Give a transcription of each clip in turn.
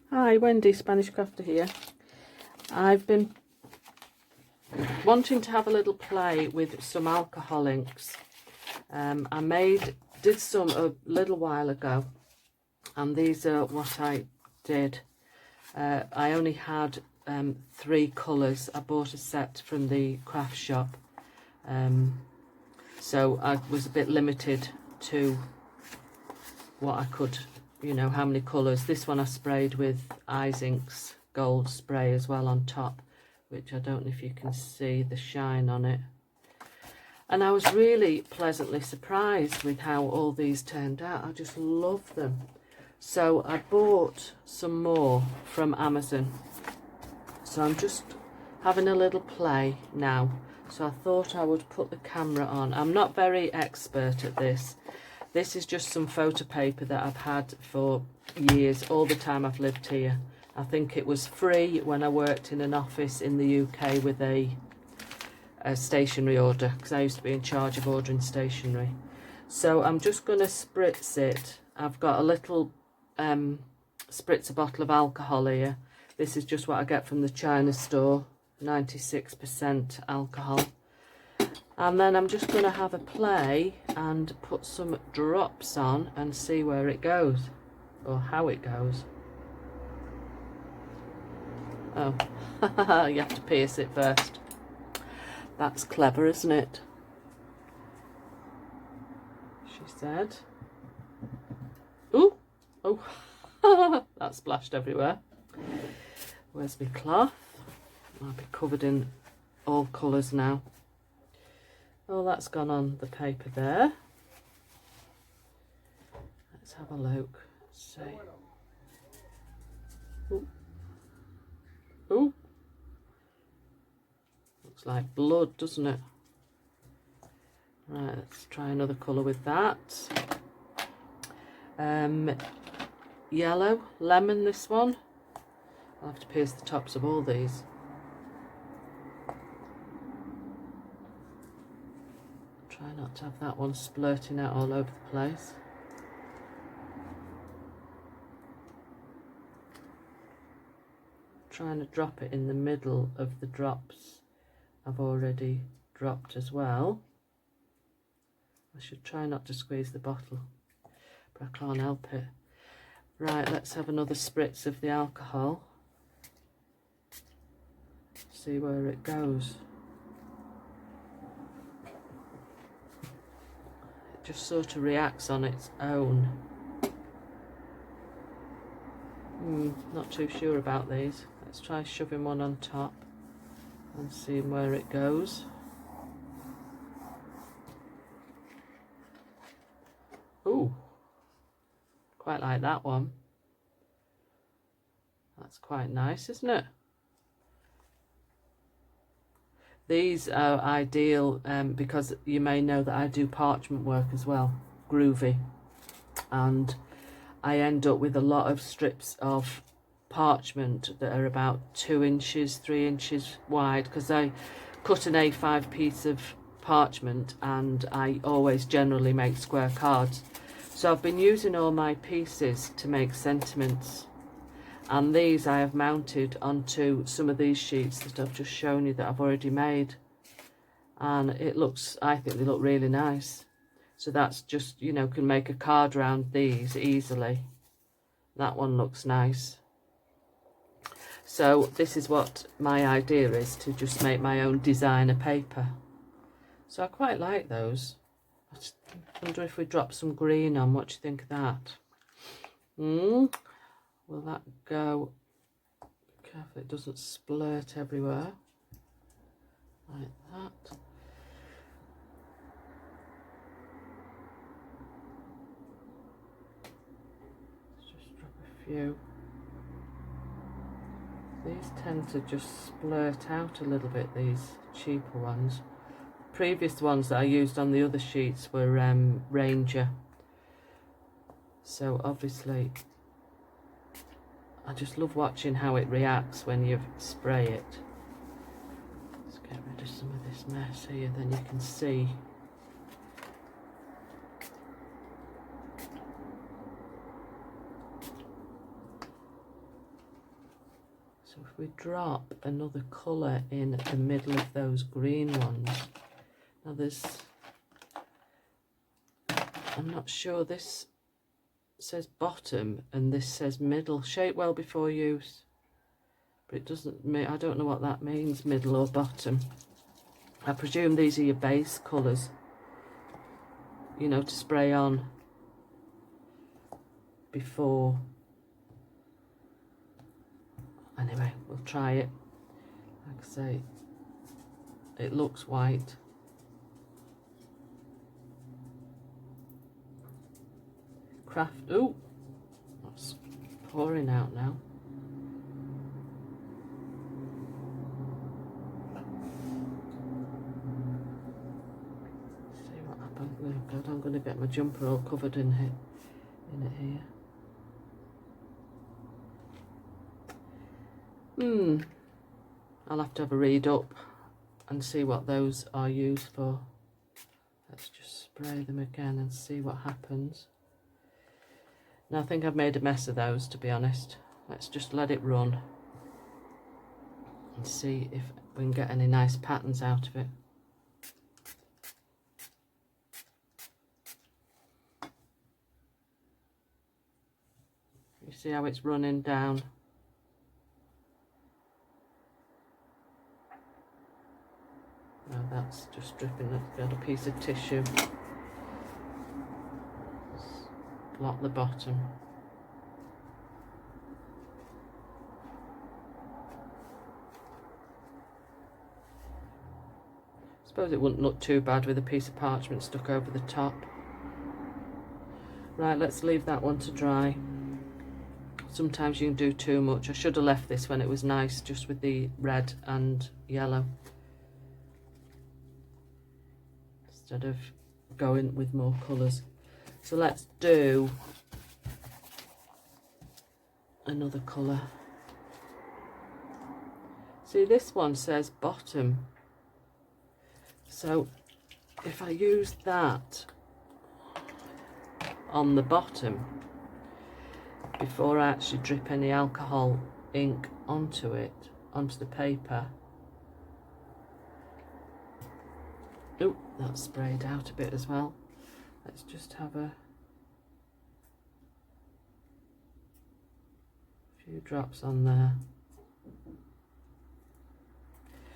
Hi, Wendy, Spanish Crafter here. I've been wanting to have a little play with some alcohol inks. I did some a little while ago, and these are what I did. I only had 3 colours. I bought a set from the craft shop, so I was a bit limited to what I could, you know, how many colours. This one I sprayed with Eyes Inks gold spray as well on top, which I don't know if you can see the shine on it. And I was really pleasantly surprised with how all these turned out. I just love them. So I bought some more from Amazon. So I'm just having a little play now. So I thought I would put the camera on. I'm not very expert at this. This is just some photo paper that I've had for years, all the time I've lived here. I think it was free when I worked in an office in the UK with a stationery order, because I used to be in charge of ordering stationery. So I'm just going to spritz it. I've got a little spritzer bottle of alcohol here. This is just what I get from the China store, 96% alcohol. And then I'm just going to have a play and put some drops on and see where it goes, or how it goes. Oh, you have to pierce it first. That's clever, isn't it? She said. Ooh, oh, that splashed everywhere. Where's my cloth? I'll be covered in all colours now. Oh, that's gone on the paper there. Let's have a look. See. Ooh. Ooh. Looks like blood, doesn't it? Right, let's try another colour with that. Yellow, lemon, this one. I'll have to pierce the tops of all these. Try not to have that one splurting out all over the place. Trying to drop it in the middle of the drops I've already dropped as well. I should try not to squeeze the bottle, but I can't help it. Right, let's have another spritz of the alcohol. See where it goes. It just sort of reacts on its own. Not too sure about these. Let's try shoving one on top and seeing where it goes. Ooh, quite like that one. That's quite nice, isn't it? These are ideal because you may know that I do parchment work as well, groovy, and I end up with a lot of strips of parchment that are about 2 inches, 3 inches wide, because I cut an A5 piece of parchment and I always generally make square cards. So I've been using all my pieces to make sentiments, and these I have mounted onto some of these sheets that I've just shown you that I've already made, and it looks, I think they look really nice. So that's just, you know, can make a card around these easily. That one looks nice. So this is what my idea is, to just make my own designer paper. So I quite like those. I just wonder if we drop some green on. What do you think of that? Will that go? Be careful it doesn't splurt everywhere. Like that. Let's just drop a few. These tend to just splurt out a little bit, these cheaper ones. Previous ones that I used on the other sheets were Ranger. So obviously, I just love watching how it reacts when you spray it. Let's get rid of some of this mess here, then you can see. So if we drop another colour in the middle of those green ones. Now there's, I'm not sure, this says bottom and this says middle. Shape well before use. But it doesn't mean, I don't know what that means, middle or bottom. I presume these are your base colours, you know, to spray on before. Anyway, we'll try it. Like I say, it looks white. Craft, ooh, that's pouring out now. See what happens. Oh God, I'm going to get my jumper all covered in it here. I'll have to have a read up and see what those are used for. Let's just spray them again and see what happens. Now I think I've made a mess of those, to be honest. Let's just let it run and see if we can get any nice patterns out of it. You see how it's running down? Now that's just dripping. Let's get a piece of tissue. Blot the bottom. I suppose it wouldn't look too bad with a piece of parchment stuck over the top. Right, let's leave that one to dry. Sometimes you can do too much. I should have left this when it was nice, just with the red and yellow, instead of going with more colours. So let's do another colour. See, this one says bottom. So if I use that on the bottom before I actually drip any alcohol ink onto it, onto the paper. Oh, that's sprayed out a bit as well. Let's just have a few drops on there.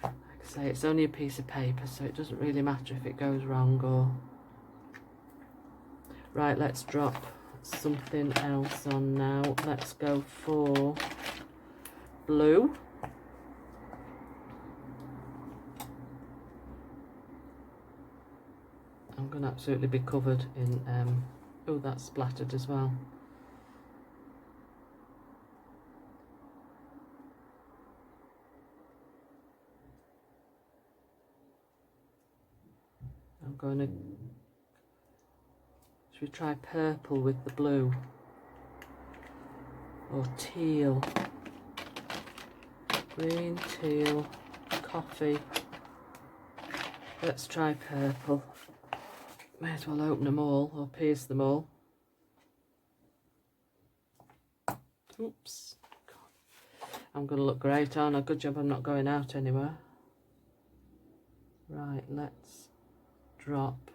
Like I say, it's only a piece of paper, so it doesn't really matter if it goes wrong or... Right, let's drop something else on now. Let's go for blue. I'm going to absolutely be covered in, oh, that's splattered as well. I'm going to, should we try purple with the blue? Or teal? Green, teal, coffee. Let's try purple. May as well open them all or pierce them all. Oops. God. I'm going to look great, aren't I? Good job I'm not going out anywhere. Right, let's drop.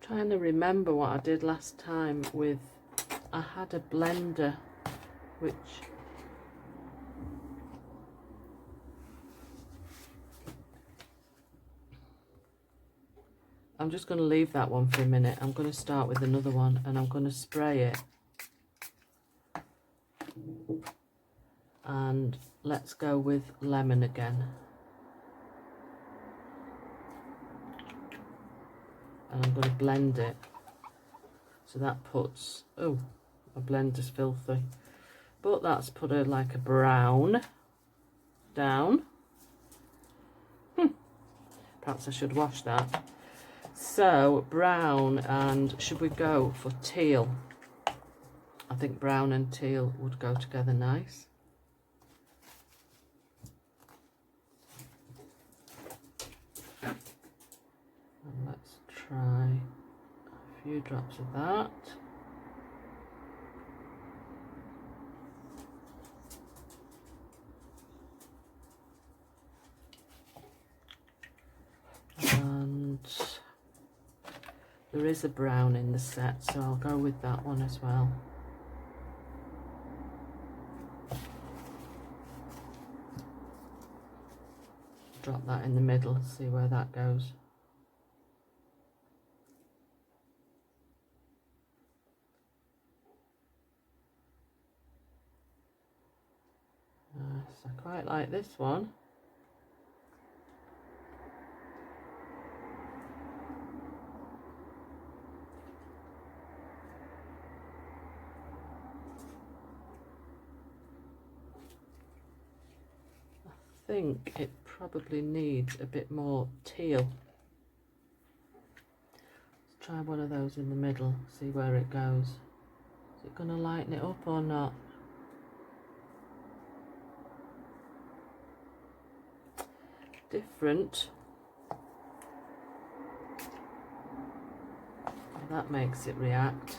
Trying to remember what I did last time with, I had a blender which I'm just going to leave that one for a minute. I'm going to start with another one and I'm going to spray it. And let's go with lemon again. And I'm going to blend it. So that puts, oh, my blender's filthy. But that's put a like a brown down. Perhaps I should wash that. So brown, and should we go for teal? I think brown and teal would go together nice. And let's try a few drops of that. And there is a brown in the set, so I'll go with that one as well. Drop that in the middle, see where that goes. Nice, I quite like this one. I think it probably needs a bit more teal. Let's try one of those in the middle, see where it goes. Is it going to lighten it up or not? Different. That makes it react.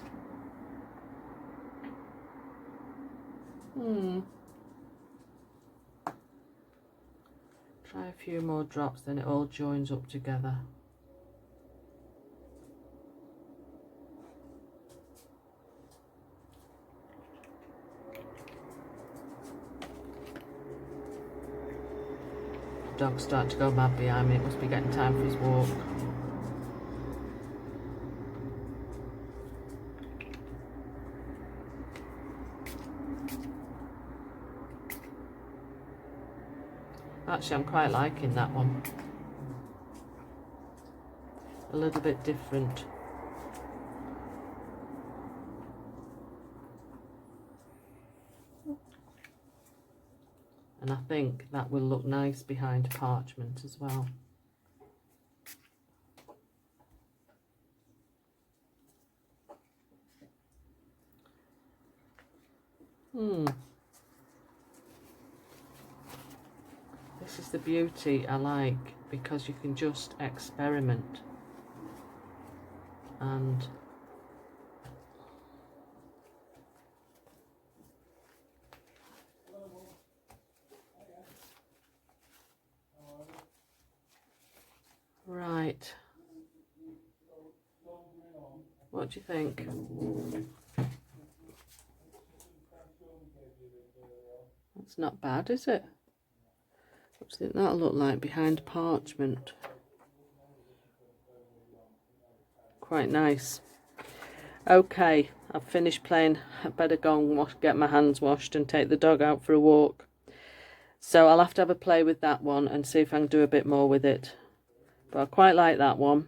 Try a few more drops, then it all joins up together. Dog's starting to go mad behind me. It must be getting time for his walk. Actually, I'm quite liking that one. A little bit different. And I think that will look nice behind parchment as well. This is the beauty I like, because you can just experiment. And right, what do you think? That's not bad, is it? What do you think that'll look like behind parchment? Quite nice. Okay, I've finished playing. I better go and get my hands washed and take the dog out for a walk. So I'll have to have a play with that one and see if I can do a bit more with it. But I quite like that one.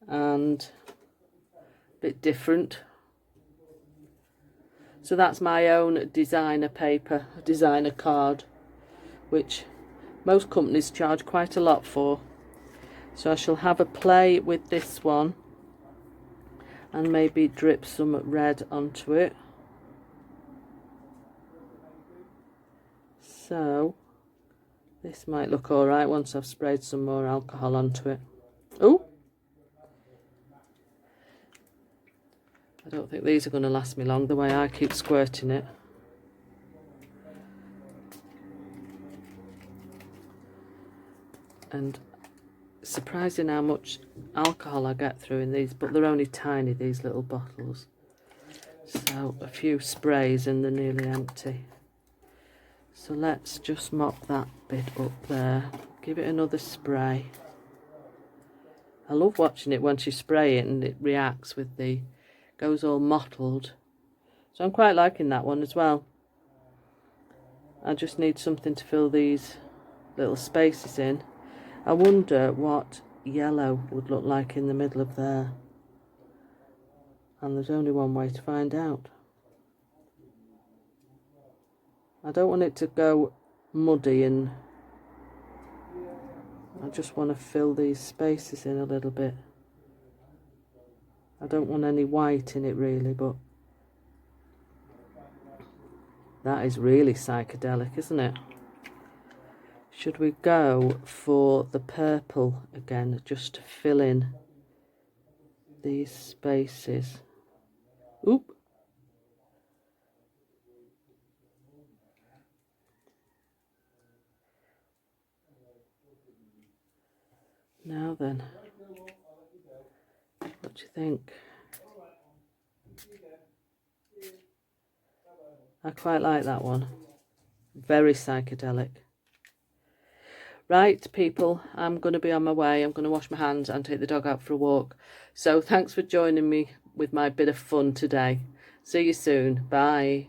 And a bit different. So that's my own designer paper, designer card, which most companies charge quite a lot for. So I shall have a play with this one and maybe drip some red onto it. So this might look alright once I've sprayed some more alcohol onto it. Oh! I don't think these are going to last me long, the way I keep squirting it. And surprising how much alcohol I get through in these, but they're only tiny, these little bottles. So a few sprays and they're nearly empty. So let's just mop that bit up there. Give it another spray. I love watching it once you spray it and it reacts with the, goes all mottled. So I'm quite liking that one as well. I just need something to fill these little spaces in. I wonder what yellow would look like in the middle of there. And there's only one way to find out. I don't want it to go muddy, and I just want to fill these spaces in a little bit. I don't want any white in it really, but That is really psychedelic, isn't it? Should we go for the purple again, just to fill in these spaces? Oop. Now then, what do you think? I quite like that one. Very psychedelic. Right, people, I'm going to be on my way. I'm going to wash my hands and take the dog out for a walk. So thanks for joining me with my bit of fun today. See you soon. Bye.